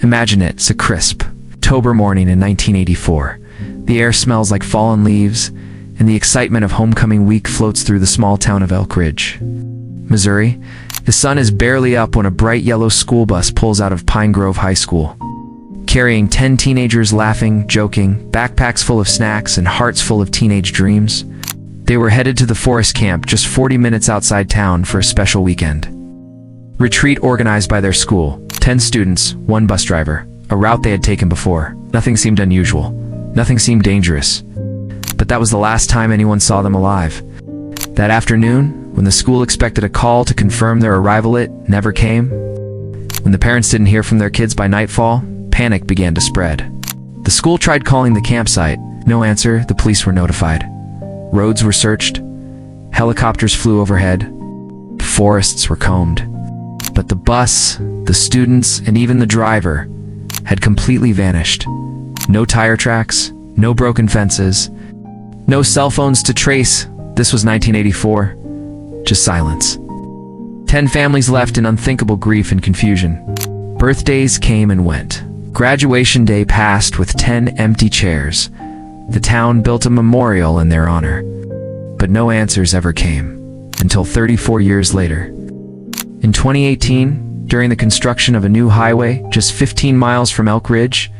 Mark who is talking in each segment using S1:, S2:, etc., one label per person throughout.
S1: Imagine it's a crisp October morning in 1984. The air smells like fallen leaves, and the excitement of homecoming week floats through the small town of Elk Ridge, Missouri. The sun is barely up when a bright yellow school bus pulls out of Pine Grove High School, carrying 10 teenagers laughing, joking, backpacks full of snacks, and hearts full of teenage dreams. They were headed to the forest camp just 40 minutes outside town for a special weekend retreat organized by their school. 10 students, 1 bus driver, a route they had taken before. Nothing seemed unusual. Nothing seemed dangerous. But that was the last time anyone saw them alive. That afternoon, when the school expected a call to confirm their arrival, it never came. When the parents didn't hear from their kids by nightfall, panic began to spread. The school tried calling the campsite. No answer. The police were notified. Roads were searched. Helicopters flew overhead. Forests were combed. But the bus, the students, and even the driver had completely vanished. No tire tracks, no broken fences, no cell phones to trace. This was 1984. Just silence. 10 families left in unthinkable grief and confusion. Birthdays came and went. Graduation day passed with 10 empty chairs. The town built a memorial in their honor. But no answers ever came, until 34 years later. In 2018, during the construction of a new highway just 15 miles from Elk Ridge,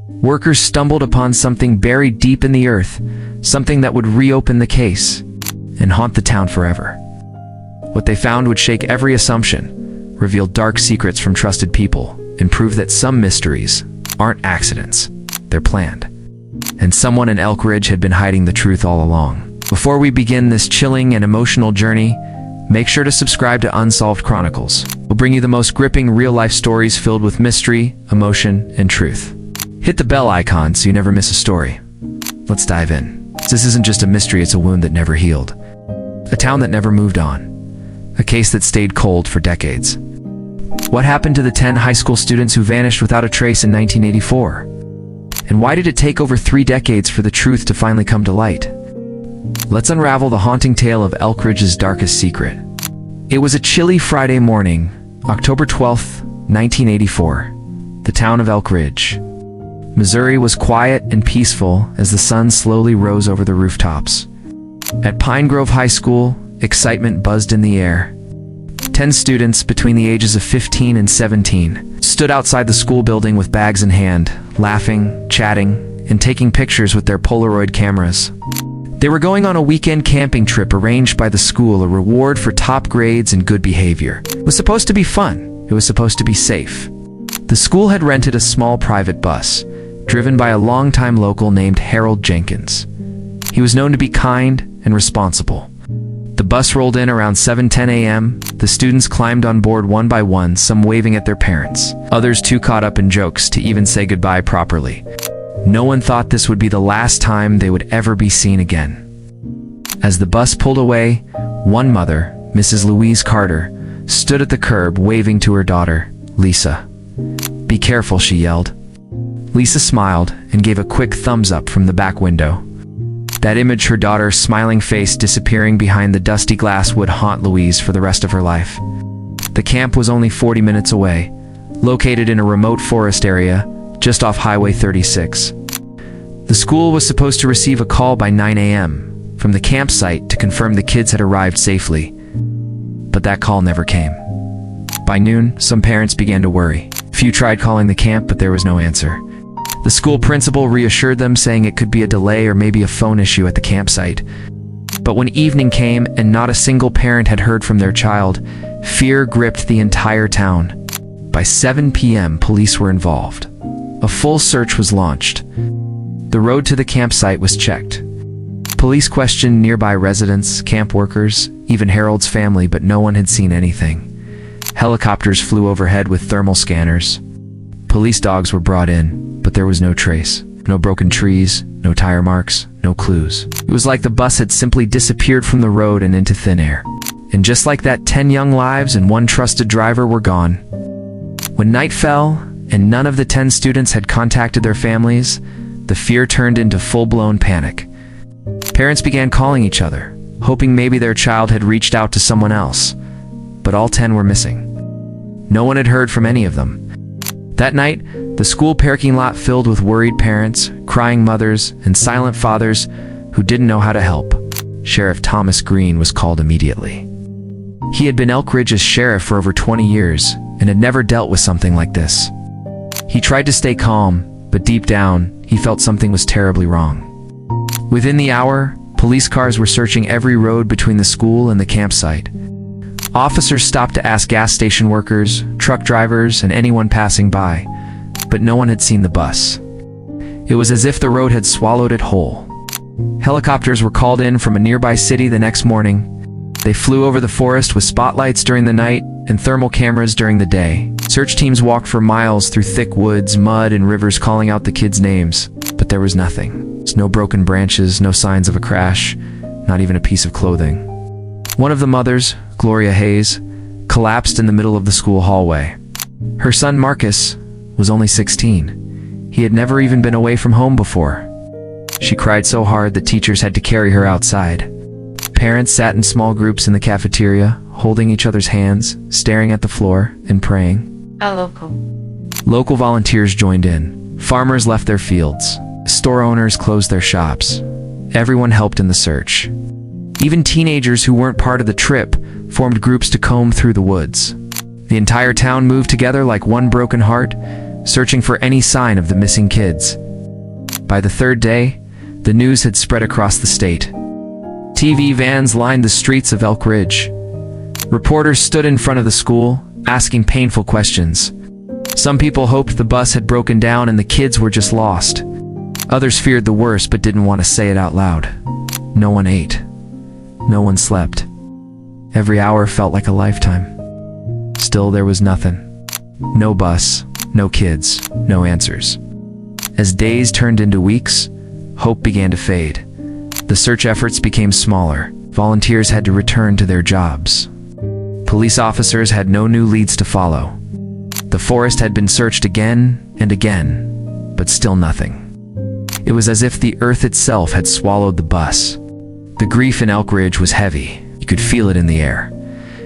S1: workers stumbled upon something buried deep in the earth, something that would reopen the case and haunt the town forever. What they found would shake every assumption, reveal dark secrets from trusted people, and prove that some mysteries aren't accidents, they're planned. And someone in Elk Ridge had been hiding the truth all along. Before we begin this chilling and emotional journey, make sure to subscribe to Unsolved Chronicles. We'll bring you the most gripping real-life stories filled with mystery, emotion, and truth. Hit the bell icon so you never miss a story. Let's dive in. This isn't just a mystery, it's a wound that never healed. A town that never moved on. A case that stayed cold for decades. What happened to the 10 high school students who vanished without a trace in 1984? And why did it take over 3 decades for the truth to finally come to light? Let's unravel the haunting tale of Elk Ridge's darkest secret. It was a chilly Friday morning, October 12th, 1984. The town of Elk Ridge, Missouri was quiet and peaceful as the sun slowly rose over the rooftops. At Pine Grove High School, excitement buzzed in the air. 10 students between the ages of 15 and 17 stood outside the school building with bags in hand, laughing, chatting, and taking pictures with their Polaroid cameras. They were going on a weekend camping trip arranged by the school, a reward for top grades and good behavior. It was supposed to be fun. It was supposed to be safe. The school had rented a small private bus, driven by a longtime local named Harold Jenkins. He was known to be kind and responsible. The bus rolled in around 7:10 a.m. The students climbed on board one by one, some waving at their parents, others too caught up in jokes to even say goodbye properly. No one thought this would be the last time they would ever be seen again. As the bus pulled away, one mother, Mrs. Louise Carter, stood at the curb waving to her daughter, Lisa. "Be careful," she yelled. Lisa smiled and gave a quick thumbs up from the back window. That image, her daughter's smiling face disappearing behind the dusty glass, would haunt Louise for the rest of her life. The camp was only 40 minutes away, located in a remote forest area just off Highway 36. The school was supposed to receive a call by 9 a.m. from the campsite to confirm the kids had arrived safely, but that call never came. By noon, some parents began to worry. Few tried calling the camp, but there was no answer. The school principal reassured them, saying it could be a delay or maybe a phone issue at the campsite. But when evening came and not a single parent had heard from their child, fear gripped the entire town. By 7 p.m., police were involved. A full search was launched. The road to the campsite was checked. Police questioned nearby residents, camp workers, even Harold's family, but no one had seen anything. Helicopters flew overhead with thermal scanners. Police dogs were brought in, but there was no trace. No broken trees, no tire marks, no clues. It was like the bus had simply disappeared from the road and into thin air. And just like that, 10 young lives and 1 trusted driver were gone. When night fell, and none of the 10 students had contacted their families, the fear turned into full-blown panic. Parents began calling each other, hoping maybe their child had reached out to someone else. But all 10 were missing. No one had heard from any of them. That night, the school parking lot filled with worried parents, crying mothers, and silent fathers who didn't know how to help. Sheriff Thomas Green was called immediately. He had been Elk Ridge's sheriff for over 20 years and had never dealt with something like this. He tried to stay calm, but deep down, he felt something was terribly wrong. Within the hour, police cars were searching every road between the school and the campsite. Officers stopped to ask gas station workers, truck drivers, and anyone passing by, but no one had seen the bus. It was as if the road had swallowed it whole. Helicopters were called in from a nearby city the next morning. They flew over the forest with spotlights during the night and thermal cameras during the day. Search teams walked for miles through thick woods, mud, and rivers calling out the kids' names, but there was nothing. No broken branches, no signs of a crash, not even a piece of clothing. One of the mothers, Gloria Hayes, collapsed in the middle of the school hallway. Her son Marcus was only 16. He had never even been away from home before. She cried so hard that teachers had to carry her outside. Parents sat in small groups in the cafeteria, holding each other's hands, staring at the floor, and praying. Local volunteers joined in. Farmers left their fields. Store owners closed their shops. Everyone helped in the search. Even teenagers who weren't part of the trip formed groups to comb through the woods. The entire town moved together like one broken heart, searching for any sign of the missing kids. By the third day, the news had spread across the state. TV vans lined the streets of Elk Ridge. Reporters stood in front of the school, asking painful questions. Some people hoped the bus had broken down and the kids were just lost. Others feared the worst but didn't want to say it out loud. No one ate. No one slept. Every hour felt like a lifetime. Still, there was nothing. No bus, no kids, no answers. As days turned into weeks, hope began to fade. The search efforts became smaller. Volunteers had to return to their jobs. Police officers had no new leads to follow. The forest had been searched again and again, but still nothing. It was as if the earth itself had swallowed the bus. The grief in Elk Ridge was heavy. You could feel it in the air.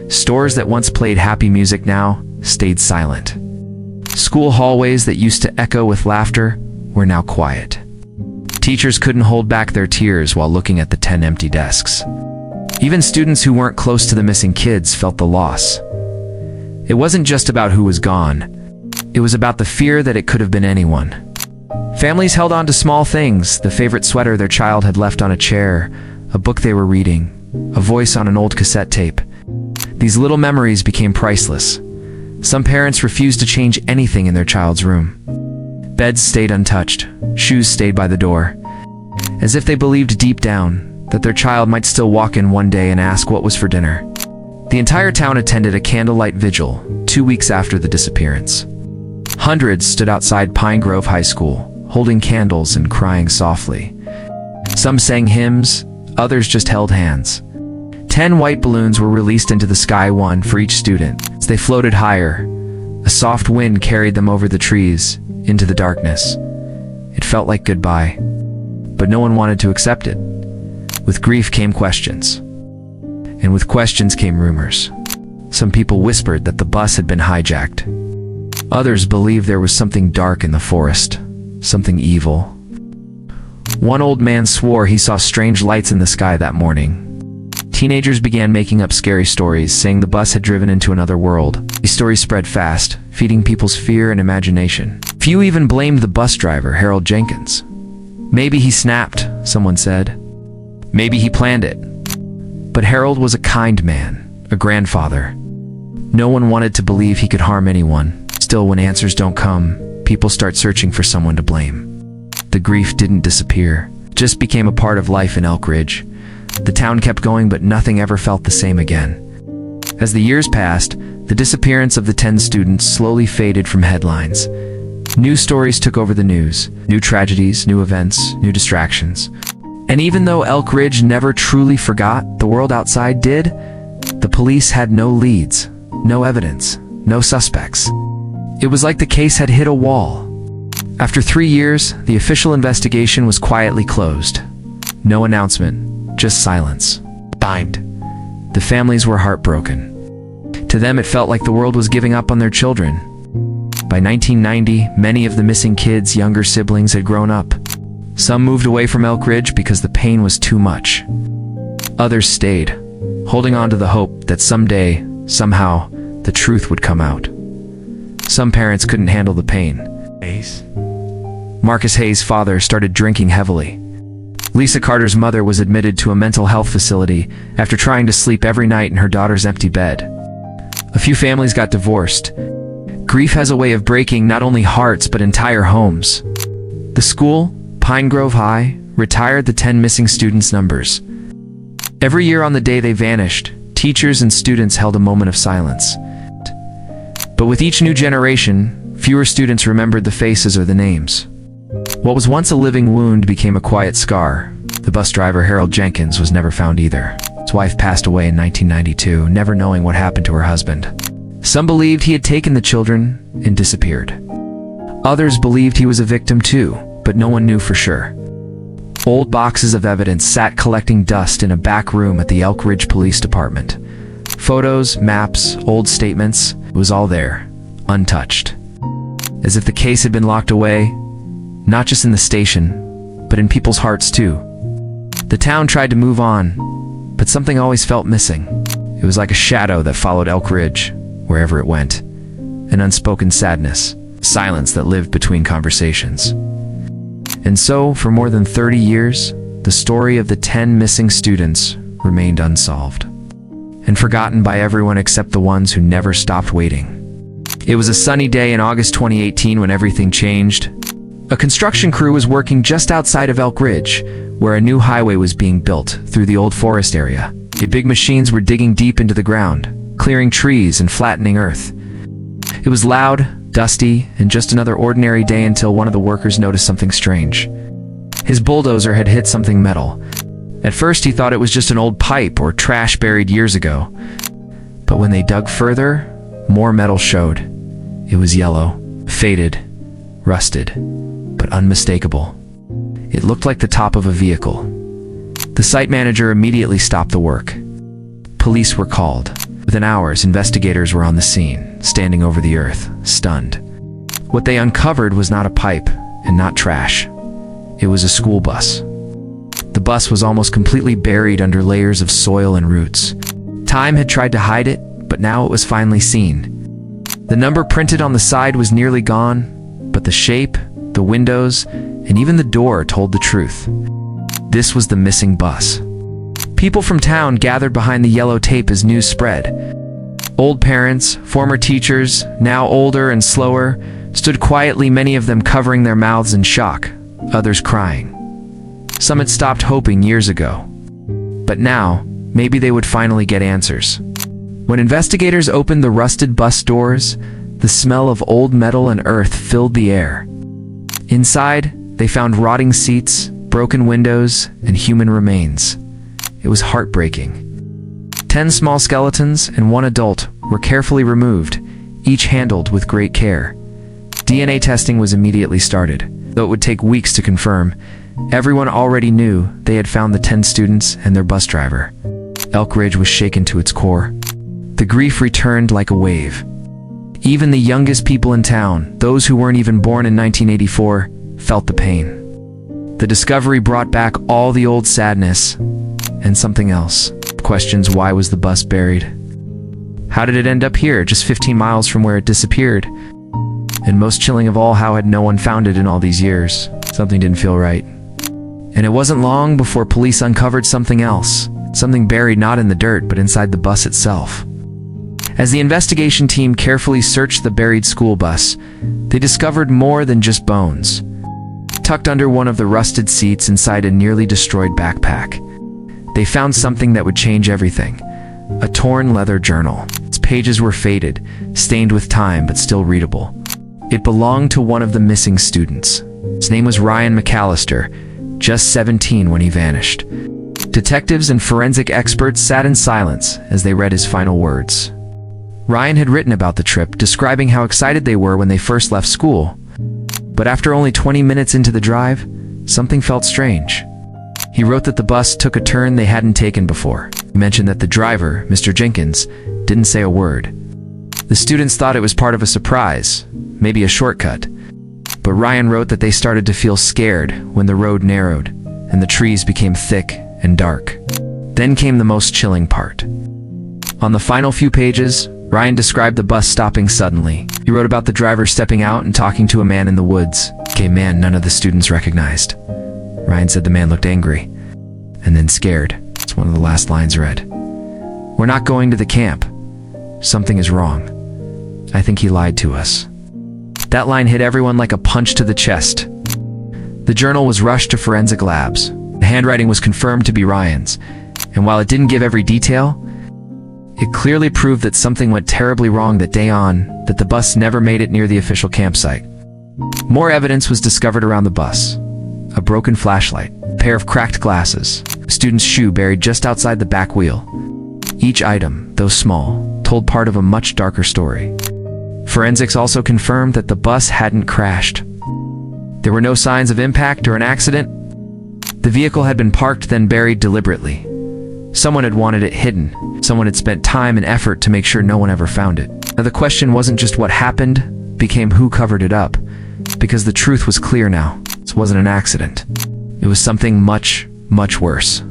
S1: Stores that once played happy music now stayed silent. School hallways that used to echo with laughter were now quiet. Teachers couldn't hold back their tears while looking at the 10 empty desks. Even students who weren't close to the missing kids felt the loss. It wasn't just about who was gone. It was about the fear that it could have been anyone. Families held on to small things, the favorite sweater their child had left on a chair, a book they were reading, a voice on an old cassette tape. These little memories became priceless. Some parents refused to change anything in their child's room. Beds stayed untouched. Shoes stayed by the door. As if they believed deep down that their child might still walk in one day and ask what was for dinner. The entire town attended a candlelight vigil 2 weeks after the disappearance. Hundreds stood outside Pine Grove High School, holding candles and crying softly. Some sang hymns, others just held hands. 10 white balloons were released into the sky, one for each student. As they floated higher, a soft wind carried them over the trees, into the darkness. It felt like goodbye, but no one wanted to accept it. With grief came questions, and with questions came rumors. Some people whispered that the bus had been hijacked. Others believed there was something dark in the forest, something evil. One old man swore he saw strange lights in the sky that morning. Teenagers began making up scary stories, saying the bus had driven into another world. These stories spread fast, feeding people's fear and imagination. Few even blamed the bus driver, Harold Jenkins. Maybe he snapped, someone said. Maybe he planned it. But Harold was a kind man, a grandfather. No one wanted to believe he could harm anyone. Still, when answers don't come, people start searching for someone to blame. The grief didn't disappear, it just became a part of life in Elk Ridge. The town kept going, but nothing ever felt the same again. As the years passed, the disappearance of the 10 students slowly faded from headlines. New stories took over the news, new tragedies, new events, new distractions. And even though Elk Ridge never truly forgot, the world outside did. The police had no leads, no evidence, no suspects. It was like the case had hit a wall. After 3 years, the official investigation was quietly closed. No announcement, just silence. Timed. The families were heartbroken. To them, it felt like the world was giving up on their children. By 1990, many of the missing kids' younger siblings had grown up. Some moved away from Elk Ridge because the pain was too much. Others stayed, holding on to the hope that someday, somehow, the truth would come out. Some parents couldn't handle the pain. Marcus Hayes' father started drinking heavily. Lisa Carter's mother was admitted to a mental health facility after trying to sleep every night in her daughter's empty bed. A few families got divorced. Grief has a way of breaking not only hearts but entire homes. The school, Pine Grove High, retired the 10 missing students' numbers. Every year on the day they vanished, teachers and students held a moment of silence. But with each new generation, fewer students remembered the faces or the names. What was once a living wound became a quiet scar. The bus driver, Harold Jenkins, was never found either. His wife passed away in 1992, never knowing what happened to her husband. Some believed he had taken the children and disappeared. Others believed he was a victim too, but no one knew for sure. Old boxes of evidence sat collecting dust in a back room at the Elk Ridge Police Department. Photos, maps, old statements, it was all there, untouched. As if the case had been locked away, not just in the station, but in people's hearts too. The town tried to move on, but something always felt missing. It was like a shadow that followed Elk Ridge, wherever it went. An unspoken sadness, silence that lived between conversations. And so, for more than 30 years, the story of the 10 missing students remained unsolved, and forgotten by everyone except the ones who never stopped waiting. It was a sunny day in August 2018 when everything changed. A construction crew was working just outside of Elk Ridge, where a new highway was being built through the old forest area. The big machines were digging deep into the ground, clearing trees and flattening earth. It was loud, dusty, and just another ordinary day until one of the workers noticed something strange. His bulldozer had hit something metal. At first he thought it was just an old pipe or trash buried years ago. But when they dug further, more metal showed. It was yellow, faded, rusted, but unmistakable. It looked like the top of a vehicle. The site manager immediately stopped the work. Police were called. Within hours, investigators were on the scene, standing over the earth, stunned. What they uncovered was not a pipe, and not trash. It was a school bus. The bus was almost completely buried under layers of soil and roots. Time had tried to hide it, but now it was finally seen. The number printed on the side was nearly gone, but the shape, the windows, and even the door told the truth. This was the missing bus. People from town gathered behind the yellow tape as news spread. Old parents, former teachers, now older and slower, stood quietly, many of them covering their mouths in shock, others crying. Some had stopped hoping years ago. But now, maybe they would finally get answers. When investigators opened the rusted bus doors, the smell of old metal and earth filled the air. Inside, they found rotting seats, broken windows, and human remains. It was heartbreaking. 10 small skeletons and 1 adult were carefully removed, each handled with great care. DNA testing was immediately started, though it would take weeks to confirm. Everyone already knew they had found the 10 students and their bus driver. Elk Ridge was shaken to its core. The grief returned like a wave. Even the youngest people in town, those who weren't even born in 1984, felt the pain. The discovery brought back all the old sadness, and something else. Questions: why was the bus buried? How did it end up here, just 15 miles from where it disappeared? And most chilling of all, how had no one found it in all these years? Something didn't feel right. And it wasn't long before police uncovered something else. Something buried not in the dirt, but inside the bus itself. As the investigation team carefully searched the buried school bus, they discovered more than just bones. Tucked under one of the rusted seats inside a nearly destroyed backpack, they found something that would change everything. A torn leather journal. Its pages were faded, stained with time, but still readable. It belonged to one of the missing students. His name was Ryan McAllister, just 17 when he vanished. Detectives and forensic experts sat in silence as they read his final words. Ryan had written about the trip, describing how excited they were when they first left school. But after only 20 minutes into the drive, something felt strange. He wrote that the bus took a turn they hadn't taken before. He mentioned that the driver, Mr. Jenkins, didn't say a word. The students thought it was part of a surprise, maybe a shortcut. But Ryan wrote that they started to feel scared when the road narrowed and the trees became thick and dark. Then came the most chilling part. On the final few pages, Ryan described the bus stopping suddenly. He wrote about the driver stepping out and talking to a man in the woods. A man none of the students recognized. Ryan said the man looked angry, and then scared. It's one of the last lines read. "We're not going to the camp. Something is wrong. I think he lied to us." That line hit everyone like a punch to the chest. The journal was rushed to forensic labs. The handwriting was confirmed to be Ryan's, and while it didn't give every detail, it clearly proved that something went terribly wrong that day that the bus never made it near the official campsite. More evidence was discovered around the bus. A broken flashlight, a pair of cracked glasses, a student's shoe buried just outside the back wheel. Each item, though small, told part of a much darker story. Forensics also confirmed that the bus hadn't crashed. There were no signs of impact or an accident. The vehicle had been parked, then buried deliberately. Someone had wanted it hidden. Someone had spent time and effort to make sure no one ever found it. Now the question wasn't just what happened, became who covered it up. Because the truth was clear now. This wasn't an accident. It was something much, much worse.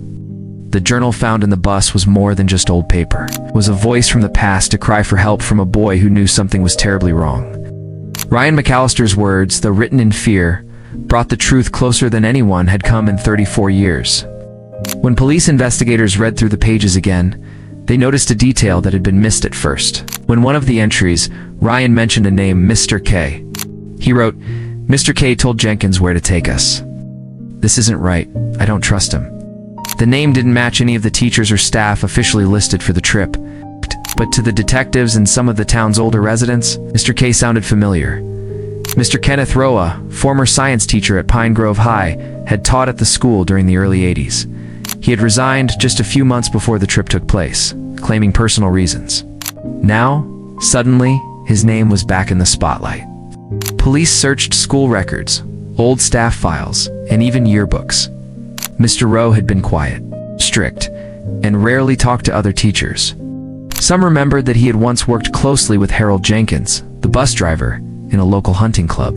S1: The journal found in the bus was more than just old paper. It was a voice from the past, a cry for help from a boy who knew something was terribly wrong. Ryan McAllister's words, though written in fear, brought the truth closer than anyone had come in 34 years. When police investigators read through the pages again, they noticed a detail that had been missed at first. When one of the entries, Ryan mentioned a name, Mr. K. He wrote, "Mr. K told Jenkins where to take us. This isn't right. I don't trust him." The name didn't match any of the teachers or staff officially listed for the trip. But to the detectives and some of the town's older residents, Mr. K sounded familiar. Mr. Kenneth Roa, former science teacher at Pine Grove High, had taught at the school during the early 80s. He had resigned just a few months before the trip took place, claiming personal reasons. Now, suddenly, his name was back in the spotlight. Police searched school records, old staff files, and even yearbooks. Mr. Rowe had been quiet, strict, and rarely talked to other teachers. Some remembered that he had once worked closely with Harold Jenkins, the bus driver, in a local hunting club.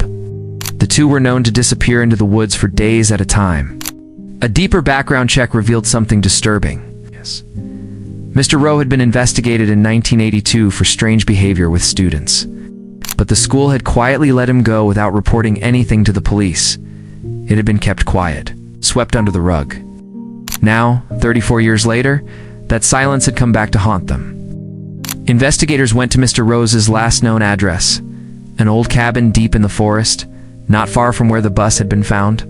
S1: The two were known to disappear into the woods for days at a time. A deeper background check revealed something disturbing. Yes. Mr. Rowe had been investigated in 1982 for strange behavior with students. But the school had quietly let him go without reporting anything to the police. It had been kept quiet, swept under the rug. Now, 34 years later, that silence had come back to haunt them. Investigators went to Mr. Rose's last known address, an old cabin deep in the forest, not far from where the bus had been found.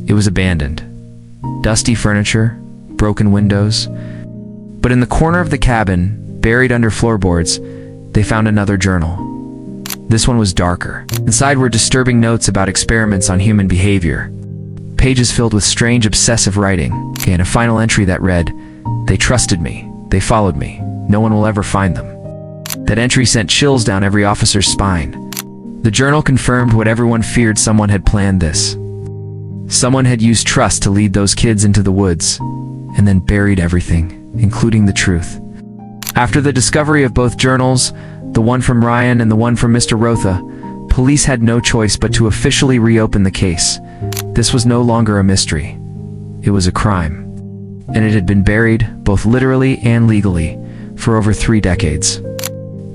S1: It was abandoned. Dusty furniture, broken windows. But in the corner of the cabin, buried under floorboards, they found another journal. This one was darker. Inside were disturbing notes about experiments on human behavior. Pages filled with strange, obsessive writing, and a final entry that read, "They trusted me. They followed me. No one will ever find them." That entry sent chills down every officer's spine. The journal confirmed what everyone feared: someone had planned this. Someone had used trust to lead those kids into the woods, and then buried everything, including the truth. After the discovery of both journals, the one from Ryan and the one from Mr. Rotha, police had no choice but to officially reopen the case. This was no longer a mystery. It was a crime. And it had been buried, both literally and legally, for over 3 decades.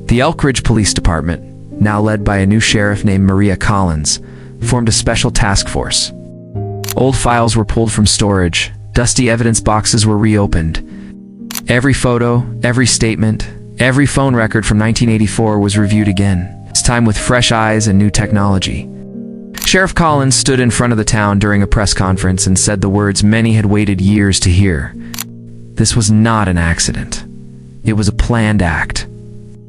S1: The Elk Ridge Police Department, now led by a new sheriff named Maria Collins, formed a special task force. Old files were pulled from storage, dusty evidence boxes were reopened. Every photo, every statement, every phone record from 1984 was reviewed again, this time with fresh eyes and new technology. Sheriff Collins stood in front of the town during a press conference and said the words many had waited years to hear. This was not an accident. It was a planned act.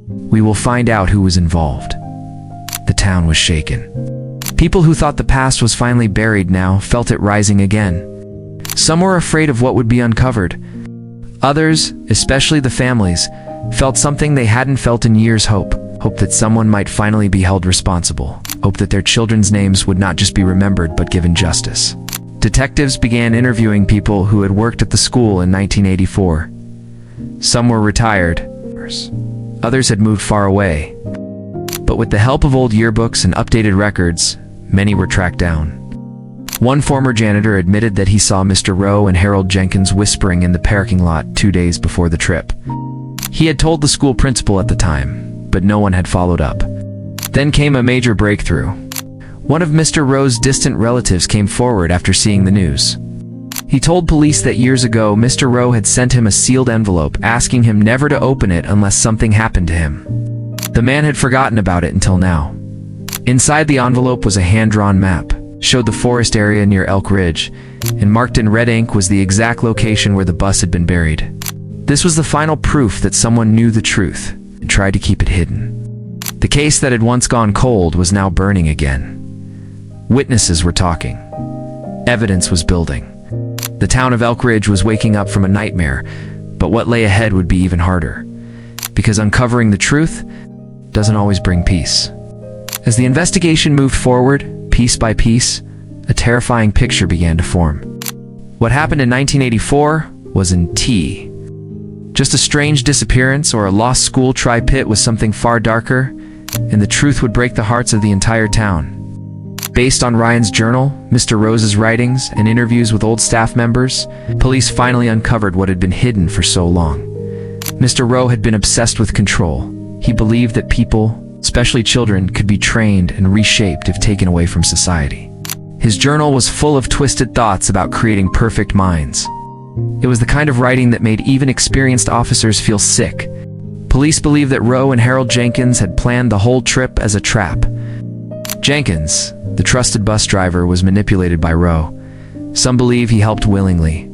S1: We will find out who was involved. The town was shaken. People who thought the past was finally buried now felt it rising again. Some were afraid of what would be uncovered. Others, especially the families, felt something they hadn't felt in years: hope. Hope that someone might finally be held responsible. Hope that their children's names would not just be remembered but given justice. Detectives began interviewing people who had worked at the school in 1984. Some were retired. Others had moved far away. But with the help of old yearbooks and updated records, many were tracked down. One former janitor admitted that he saw Mr. Rowe and Harold Jenkins whispering in the parking lot 2 days before the trip. He had told the school principal at the time, but no one had followed up. Then came a major breakthrough. One of Mr. Rowe's distant relatives came forward after seeing the news. He told police that years ago, Mr. Rowe had sent him a sealed envelope asking him never to open it unless something happened to him. The man had forgotten about it until now. Inside the envelope was a hand-drawn map, showed the forest area near Elk Ridge, and marked in red ink was the exact location where the bus had been buried. This was the final proof that someone knew the truth and tried to keep it hidden. The case that had once gone cold was now burning again. Witnesses were talking. Evidence was building. The town of Elk Ridge was waking up from a nightmare, but what lay ahead would be even harder, because uncovering the truth doesn't always bring peace. As the investigation moved forward, piece by piece, a terrifying picture began to form. What happened in 1984 wasn't tea. Just a strange disappearance or a lost school tri-pit was something far darker, and the truth would break the hearts of the entire town. Based on Ryan's journal, Mr. Rose's writings, and interviews with old staff members, police finally uncovered what had been hidden for so long. Mr. Rowe had been obsessed with control. He believed that people, especially children, could be trained and reshaped if taken away from society. His journal was full of twisted thoughts about creating perfect minds. It was the kind of writing that made even experienced officers feel sick. Police believed that Rowe and Harold Jenkins had planned the whole trip as a trap. Jenkins, the trusted bus driver, was manipulated by Rowe. Some believe he helped willingly.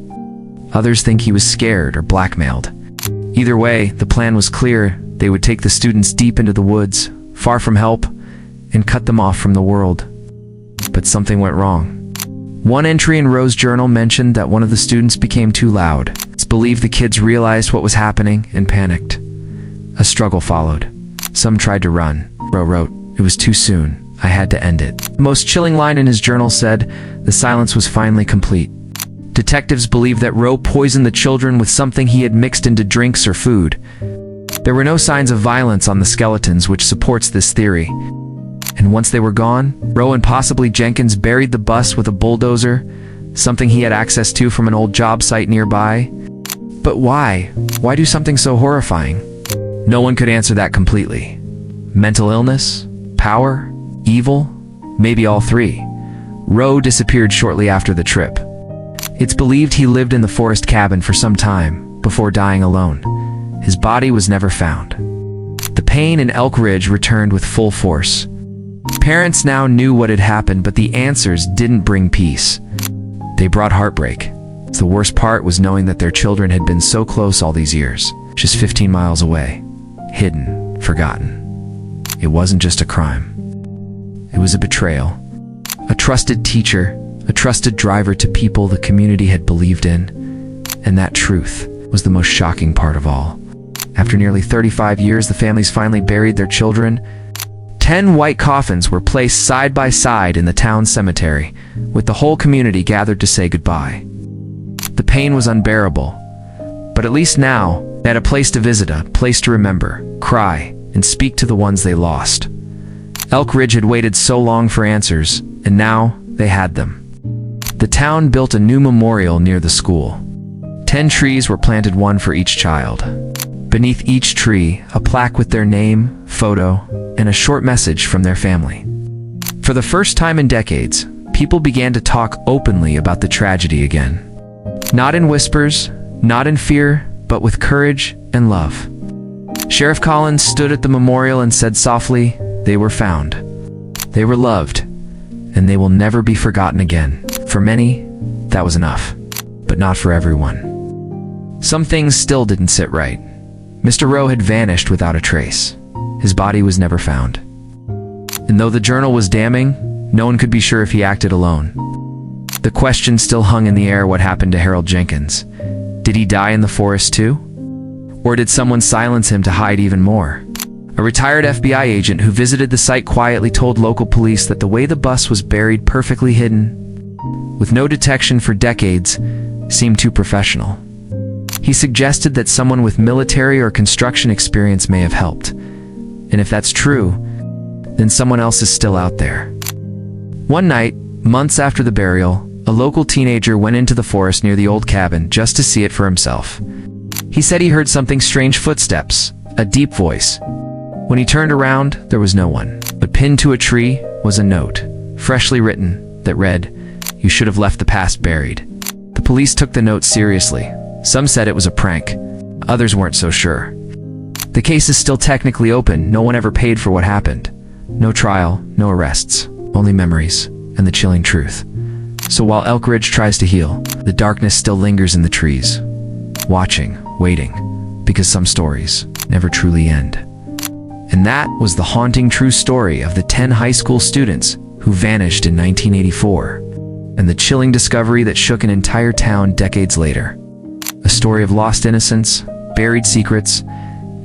S1: Others think he was scared or blackmailed. Either way, the plan was clear. They would take the students deep into the woods, far from help, and cut them off from the world. But something went wrong. One entry in Rowe's journal mentioned that one of the students became too loud. It's believed the kids realized what was happening and panicked. A struggle followed. Some tried to run. Rowe wrote, "It was too soon. I had to end it." The most chilling line in his journal said, "The silence was finally complete." Detectives believed that Rowe poisoned the children with something he had mixed into drinks or food. There were no signs of violence on the skeletons, which supports this theory. And once they were gone, Rowe and possibly Jenkins buried the bus with a bulldozer, something he had access to from an old job site nearby. But why? Why do something so horrifying? No one could answer that completely. Mental illness? Power? Evil? Maybe all three. Rowe disappeared shortly after the trip. It's believed he lived in the forest cabin for some time before dying alone. His body was never found. The pain in Elk Ridge returned with full force. Parents now knew what had happened, but the answers didn't bring peace. They brought heartbreak. The worst part was knowing that their children had been so close all these years, just 15 miles away, hidden, forgotten. It wasn't just a crime. It was a betrayal. A trusted teacher, a trusted driver to people the community had believed in. And that truth was the most shocking part of all. After nearly 35 years, the families finally buried their children. 10 white coffins were placed side by side in the town cemetery, with the whole community gathered to say goodbye. The pain was unbearable, but at least now they had a place to visit, a place to remember, cry, and speak to the ones they lost. Elk Ridge had waited so long for answers, and now they had them. The town built a new memorial near the school. 10 trees were planted, one for each child. Beneath each tree, a plaque with their name, photo, and a short message from their family. For the first time in decades, people began to talk openly about the tragedy again. Not in whispers, not in fear, but with courage and love. Sheriff Collins stood at the memorial and said softly, "They were found. They were loved, and they will never be forgotten again." For many, that was enough, but not for everyone. Some things still didn't sit right. Mr. Rowe had vanished without a trace. His body was never found. And though the journal was damning, no one could be sure if he acted alone. The question still hung in the air: what happened to Harold Jenkins? Did he die in the forest too? Or did someone silence him to hide even more? A retired FBI agent who visited the site quietly told local police that the way the bus was buried, perfectly hidden, with no detection for decades, seemed too professional. He suggested that someone with military or construction experience may have helped. And if that's true, then someone else is still out there. One night, months after the burial, a local teenager went into the forest near the old cabin just to see it for himself. He said he heard something strange: footsteps, a deep voice. When he turned around, there was no one, but pinned to a tree was a note, freshly written, that read, "You should have left the past buried." The police took the note seriously. Some said it was a prank. Others weren't so sure. The case is still technically open. No one ever paid for what happened. No trial, no arrests, only memories and the chilling truth. So while Elk Ridge tries to heal, the darkness still lingers in the trees, watching, waiting, because some stories never truly end. And that was the haunting true story of the 10 high school students who vanished in 1984, and the chilling discovery that shook an entire town decades later. A story of lost innocence, buried secrets,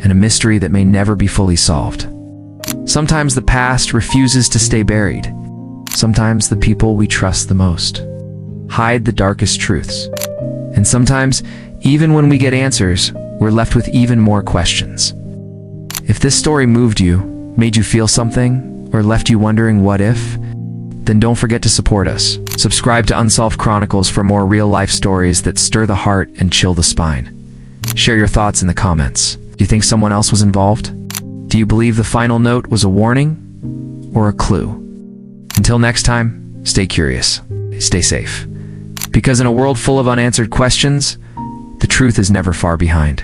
S1: and a mystery that may never be fully solved. Sometimes the past refuses to stay buried. Sometimes the people we trust the most hide the darkest truths. And sometimes, even when we get answers, we're left with even more questions. If this story moved you, made you feel something, or left you wondering what if, then don't forget to support us. Subscribe to Unsolved Chronicles for more real-life stories that stir the heart and chill the spine. Share your thoughts in the comments. Do you think someone else was involved? Do you believe the final note was a warning or a clue? Until next time, stay curious, stay safe. Because in a world full of unanswered questions, the truth is never far behind.